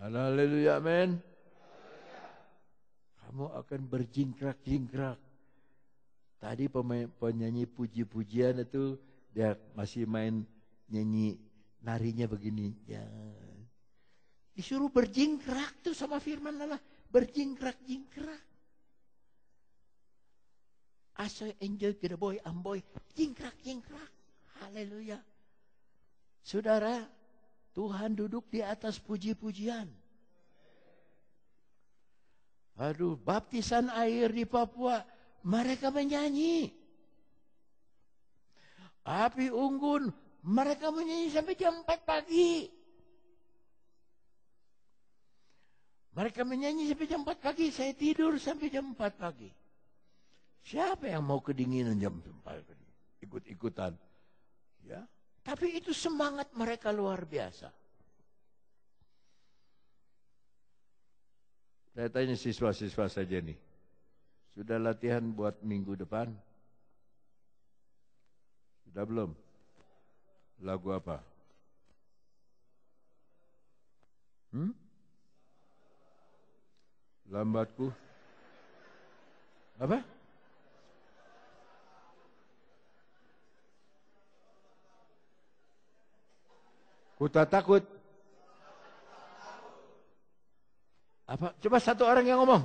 Haleluya, amin. Kamu akan berjingkrak-jingkrak. Tadi penyanyi puji-pujian itu dia masih main nyanyi narinya begini. Ya. Disuruh berjingkrak tuh sama firman Allah. Berjingkrak-jingkrak. I so enjoy the boy, amboy. Jingkrak-jingkrak. Haleluya. Saudara, Tuhan duduk di atas puji-pujian. Aduh, baptisan air di Papua, mereka menyanyi. Api unggun, mereka menyanyi sampai jam 4 pagi. Mereka menyanyi sampai jam 4 pagi, saya tidur sampai jam 4 pagi. Siapa yang mau kedinginan jam 4 pagi? Ikut-ikutan. Ya, tapi itu semangat mereka luar biasa. Saya tanya siswa-siswa saja nih. Sudah latihan buat minggu depan? Sudah belum? Lagu apa? Lambatku? Apa? Ku tak takut. Apa? Coba satu orang yang ngomong.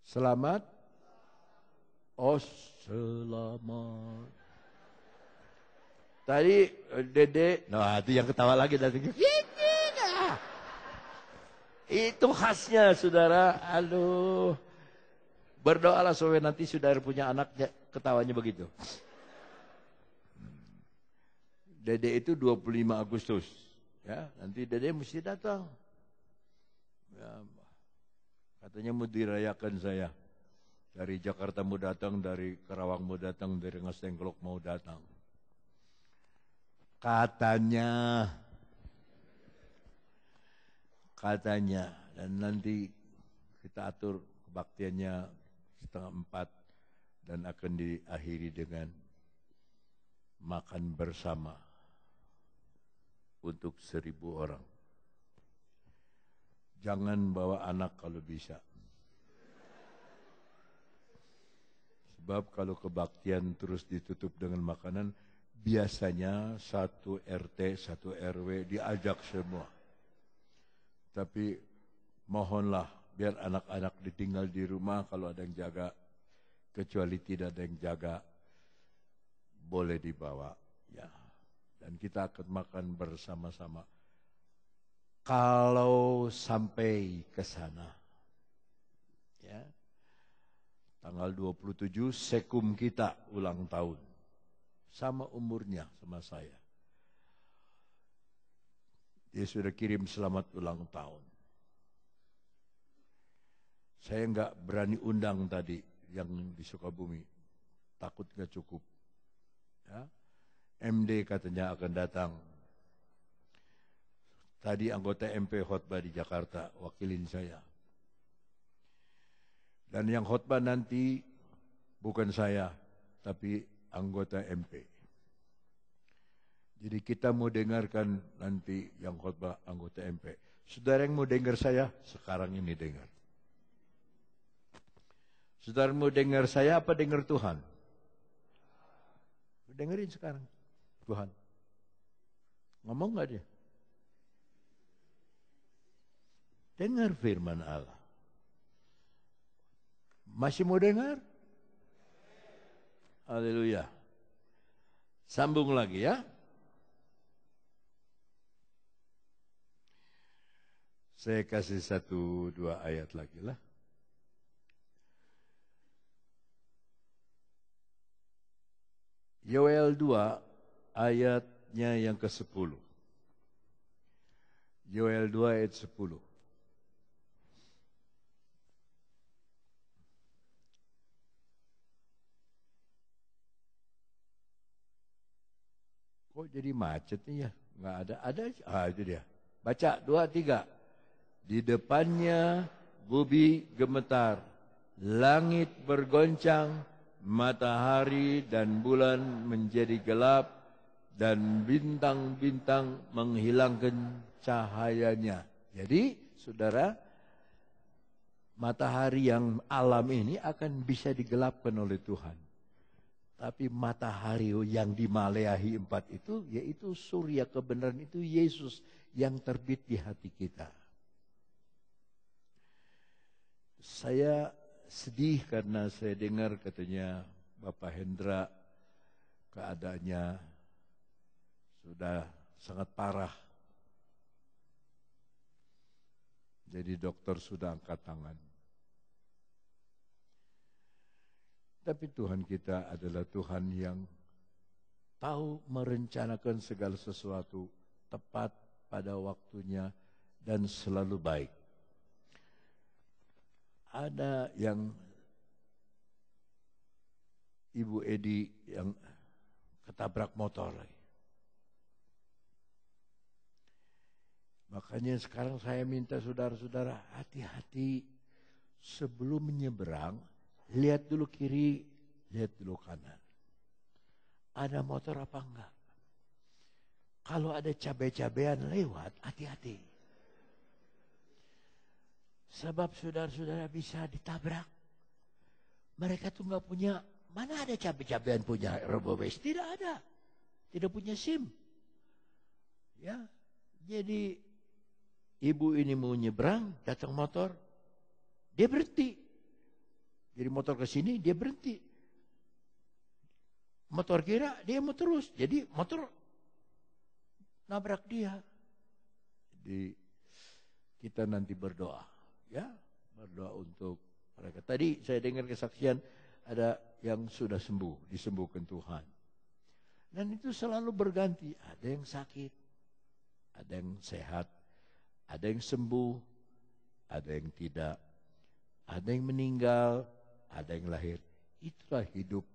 Selamat. Oh, selamat. Tadi Dede, nah itu yang ketawa lagi dari itu khasnya saudara. Aduh. Berdoalah supaya nanti saudara punya anak ketawanya begitu. Dede itu 25 Agustus. Ya, nanti Dede mesti datang. Ya, katanya mau dirayakan saya. Dari Jakarta mau datang, dari Karawang mau datang, dari Ngestengklok mau datang. Katanya. Dan nanti kita atur kebaktiannya 3:30 dan akan diakhiri dengan makan bersama untuk 1.000 orang. Jangan bawa anak kalau bisa. Sebab kalau kebaktian terus ditutup dengan makanan, biasanya satu RT, satu RW diajak semua. Tapi mohonlah biar anak-anak ditinggal di rumah kalau ada yang jaga. Kecuali tidak ada yang jaga, boleh dibawa. Ya. Dan kita akan makan bersama-sama. Kalau sampai ke sana. Ya. Tanggal 27 Sekum kita ulang tahun. Sama umurnya sama saya. Dia sudah kirim selamat ulang tahun. Saya enggak berani undang tadi yang di Sukabumi. Takut enggak cukup. Ya. MD katanya akan datang. Tadi anggota MP khotbah di Jakarta, wakilin saya. Dan yang khotbah nanti bukan saya, tapi anggota MP. Jadi kita mau dengarkan nanti yang khotbah anggota MP. Saudara yang mau dengar saya, sekarang ini dengar. Saudara mau dengar saya apa dengar Tuhan? Dengerin sekarang. Tuhan. Ngomong gak dia? Dengar firman Allah. Masih mau dengar? Haleluya. Sambung lagi ya. Saya kasih 1-2 ayat lagi lah. Yoel 2 ayatnya yang ke-10. Yoel 2 ayat 10. Kok jadi macet nih ya? Nggak ada. Ada. Itu dia. Baca 2, 3. Di depannya bumi gemetar, langit bergoncang, matahari dan bulan menjadi gelap, dan bintang-bintang menghilangkan cahayanya. Jadi, saudara, matahari yang alam ini akan bisa digelapkan oleh Tuhan. Tapi matahari yang di Maleakhi 4 itu, yaitu surya kebenaran itu Yesus yang terbit di hati kita. Saya sedih karena saya dengar katanya Bapak Hendra keadaannya sudah sangat parah. Jadi dokter sudah angkat tangan. Tapi Tuhan kita adalah Tuhan yang tahu merencanakan segala sesuatu tepat pada waktunya dan selalu baik. Ada yang Ibu Edi yang ketabrak motor. Makanya sekarang saya minta saudara-saudara hati-hati sebelum menyeberang. Lihat dulu kiri, lihat dulu kanan. Ada motor apa enggak? Kalau ada cabai-cabean lewat, hati-hati. Sebab saudara-saudara bisa ditabrak. Mereka tuh enggak punya, mana ada cabai-cabean punya Robobes? Tidak ada. Tidak punya SIM. Ya, jadi ibu ini mau nyebrang, datang motor, dia berhenti. Jadi motor ke sini, dia berhenti. Motor kira, dia mau terus. Jadi motor nabrak dia. Jadi kita nanti berdoa. Ya, berdoa untuk mereka. Tadi saya dengar kesaksian ada yang sudah sembuh, disembuhkan Tuhan. Dan itu selalu berganti. Ada yang sakit, ada yang sehat, ada yang sembuh, ada yang tidak, ada yang meninggal, ada yang lahir. Itulah hidup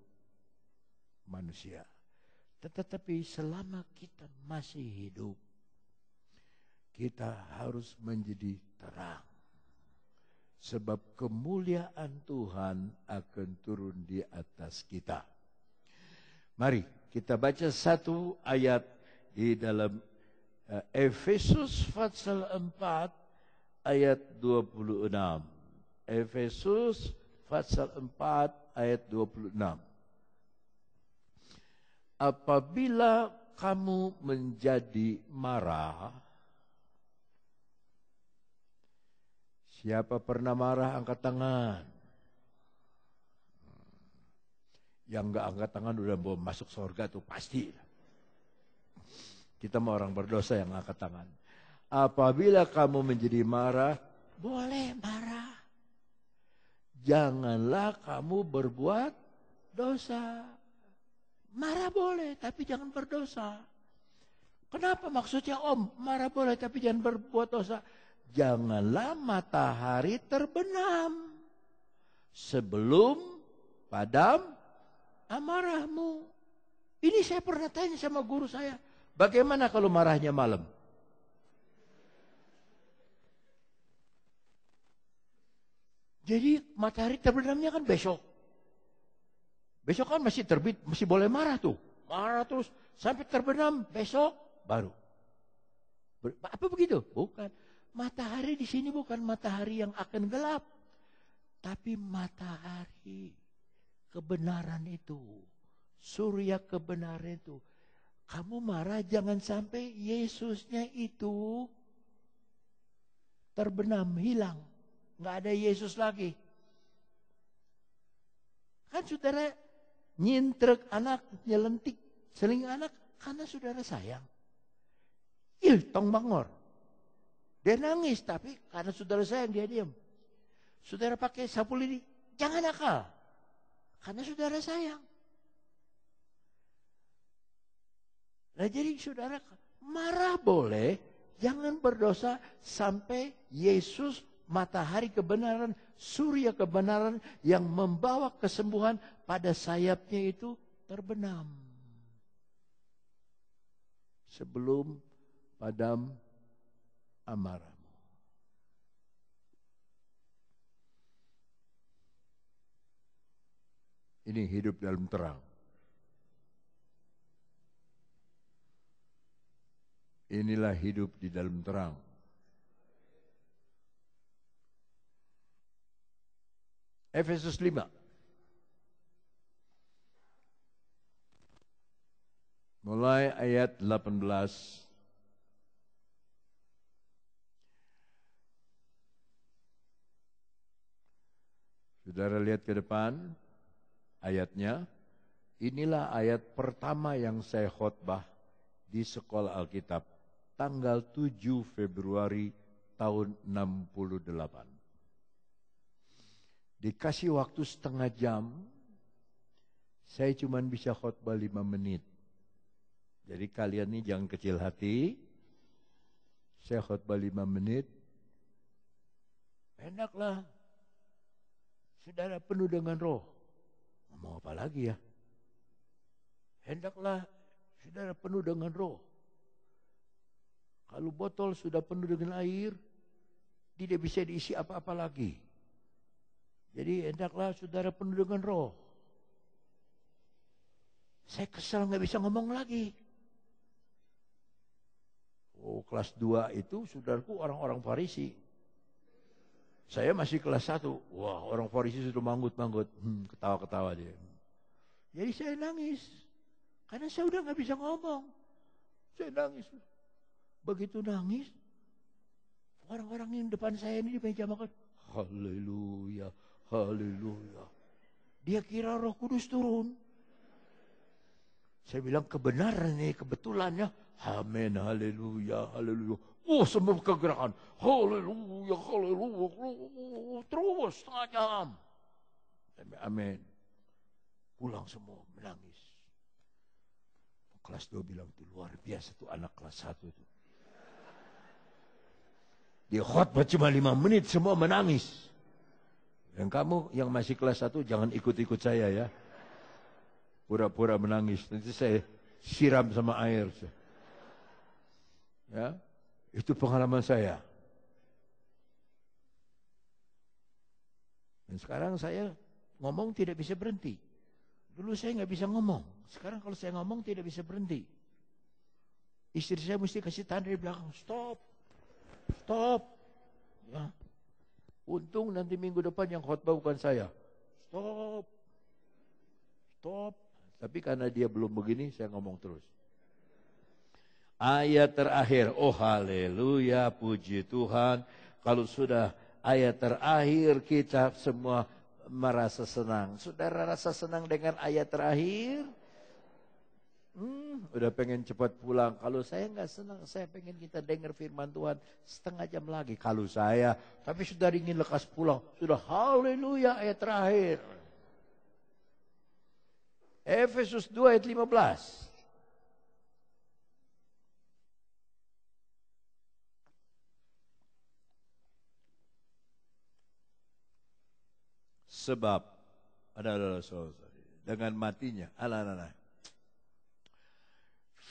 manusia. Tetapi selama kita masih hidup, kita harus menjadi terang. Sebab kemuliaan Tuhan akan turun di atas kita. Mari kita baca satu ayat di dalam Efesus pasal 4 ayat 26. Efesus pasal 4 ayat 26. Apabila kamu menjadi marah, siapa pernah marah angkat tangan? Yang enggak angkat tangan udah mau masuk surga tuh pasti. Kita mau orang berdosa yang angkat tangan. Apabila kamu menjadi marah, boleh marah. Janganlah kamu berbuat dosa. Marah boleh, tapi jangan berdosa. Kenapa maksudnya Om? Marah boleh, tapi jangan berbuat dosa. Janganlah matahari terbenam sebelum padam amarahmu. Ini saya pernah tanya sama guru saya. Bagaimana kalau marahnya malam? Jadi matahari terbenamnya kan besok. Besok kan masih terbit, masih boleh marah tuh. Marah terus sampai terbenam, besok baru. Apa begitu? Bukan. Matahari di sini bukan matahari yang akan gelap. Tapi matahari kebenaran itu. Surya kebenaran itu. Kamu marah jangan sampai Yesusnya itu terbenam, hilang. Nggak ada Yesus lagi. Kan saudara nyintrek anak, nyelentik, seling anak karena saudara sayang. Tong bangor. Dia nangis tapi karena saudara sayang dia diam. Saudara pakai sapu lidi, jangan nakal. Karena saudara sayang. Nah jadi saudara marah boleh, jangan berdosa sampai Yesus matahari kebenaran, surya kebenaran yang membawa kesembuhan pada sayapnya itu terbenam. Sebelum padam amarahmu. Ini hidup dalam terang. Inilah hidup di dalam terang. Efesus 5. Mulai ayat 18. Saudara lihat ke depan ayatnya. Inilah ayat pertama yang saya khotbah di sekolah Alkitab tanggal 7 Februari tahun 68. Dikasih waktu setengah jam, saya cuma bisa khotbah 5 menit. Jadi kalian ini jangan kecil hati, saya khotbah 5 menit, hendaklah saudara penuh dengan roh. Ngomong apa lagi ya? Hendaklah saudara penuh dengan roh. Kalau botol sudah penuh dengan air, tidak bisa diisi apa-apa lagi. Jadi hendaklah saudara penuh dengan roh. Saya kesal nggak bisa ngomong lagi. Oh, kelas 2 itu saudaraku orang-orang Farisi. Saya masih kelas 1. Wah, orang Farisi sudah manggut-manggut. Ketawa-ketawa dia. Jadi saya nangis. Karena saya udah nggak bisa ngomong. Saya nangis. Begitu nangis, orang-orang yang depan saya ini di meja makan, haleluya, haleluya. Dia kira Roh Kudus turun. Saya bilang kebenaran nih, kebetulannya. Amin, haleluya, haleluya. Oh, semua kegerakan. Haleluya, haleluya. Terus setengah jam. Amin. Pulang semua menangis. Kelas 2 bilang itu luar biasa tuh anak kelas 1 itu. Dia khotbah cuma 5 menit semua menangis. Dan kamu yang masih kelas 1 jangan ikut-ikut saya ya. Pura-pura menangis. Nanti saya siram sama air. Ya, itu pengalaman saya. Dan sekarang saya ngomong tidak bisa berhenti. Dulu saya nggak bisa ngomong. Sekarang kalau saya ngomong tidak bisa berhenti. Istri saya mesti kasih tanda di belakang. Stop. Stop. Ya. Untung nanti minggu depan yang khotbah bukan saya. Stop. Stop. Tapi karena dia belum begini, saya ngomong terus. Ayat terakhir. Oh haleluya, puji Tuhan. Kalau sudah ayat terakhir kita semua merasa senang. Saudara rasa senang dengan ayat terakhir? Udah pengen cepat pulang. Kalau saya nggak senang, saya pengen kita dengar firman Tuhan setengah jam lagi. Kalau saya, tapi sudah ingin lekas pulang. Sudah haleluya ayat terakhir. Efesus 2 ayat 15. Sebab ada dengan matinya.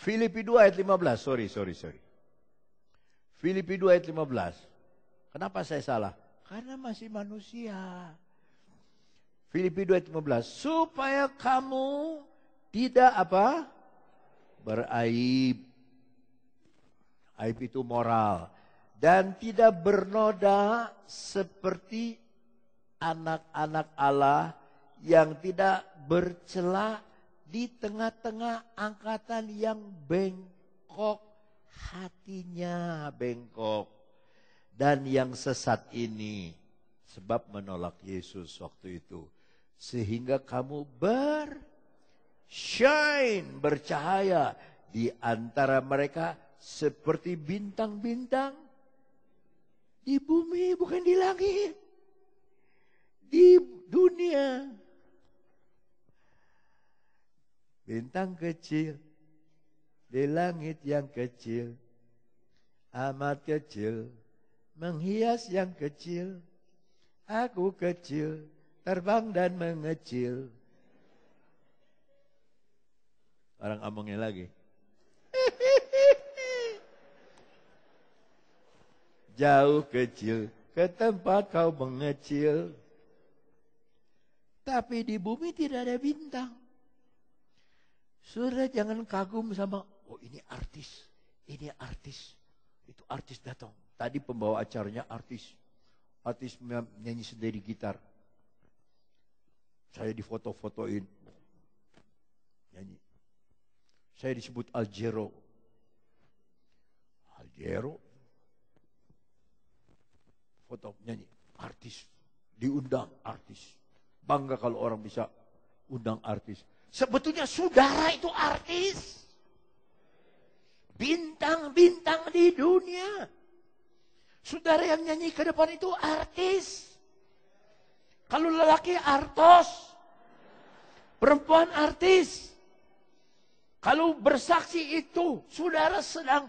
Filipi 2 ayat 15. Sorry. Filipi 2 ayat 15. Kenapa saya salah? Karena masih manusia. Filipi 2 ayat 15. Supaya kamu tidak apa? Beraib. Aib itu moral. Dan tidak bernoda seperti anak-anak Allah yang tidak bercela di tengah-tengah angkatan yang bengkok, hatinya bengkok. Dan yang sesat ini sebab menolak Yesus waktu itu. Sehingga kamu bercahaya di antara mereka seperti bintang-bintang di bumi, bukan di langit. Di dunia. Bintang kecil di langit yang kecil, amat kecil, menghias yang kecil. Aku kecil, terbang dan mengecil. Orang ngomongnya lagi. Jauh kecil, ke tempat kau mengecil. Tapi di bumi tidak ada bintang. Saudara jangan kagum sama, oh ini artis, Ini artis. Itu artis datang. Tadi pembawa acaranya artis. Artis menyanyi sendiri gitar. Saya difoto-fotoin. Nyanyi. Saya disebut Aljero. Aljero. Foto nyanyi. Artis. Diundang artis. Bangga kalau orang bisa undang artis. Sebetulnya saudara itu artis. Bintang-bintang di dunia. Saudara yang nyanyi ke depan itu artis. Kalau lelaki artos. Perempuan artis. Kalau bersaksi itu, saudara sedang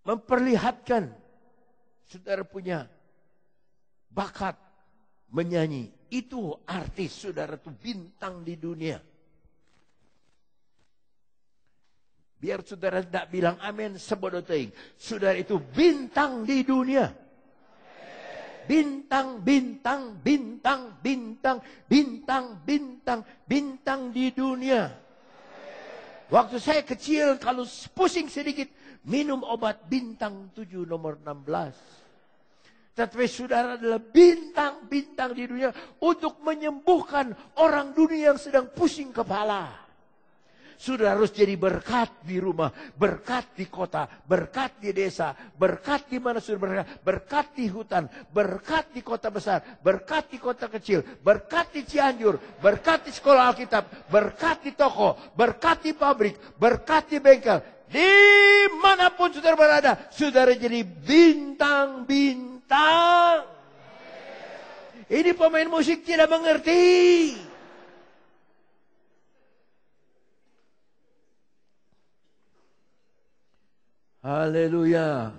memperlihatkan saudara punya bakat menyanyi. Itu artis, saudara itu bintang di dunia. Biar saudara tidak bilang amin sebodoh teing. Saudara itu bintang di dunia. Bintang, bintang, bintang, bintang, bintang, bintang, bintang di dunia. Waktu saya kecil, kalau pusing sedikit, minum obat bintang 7 nomor 16. Tetapi saudara adalah bintang-bintang di dunia untuk menyembuhkan orang dunia yang sedang pusing kepala. Saudara harus jadi berkat di rumah, berkat di kota, berkat di desa, berkat di mana saudara berkat, berkat di hutan, berkat di kota besar, berkat di kota kecil, berkat di Cianjur, berkat di sekolah Alkitab, berkat di toko, berkat di pabrik, berkat di bengkel. Dimanapun saudara berada, saudara jadi bintang-bintang. Ini pemain musik tidak mengerti. Haleluya.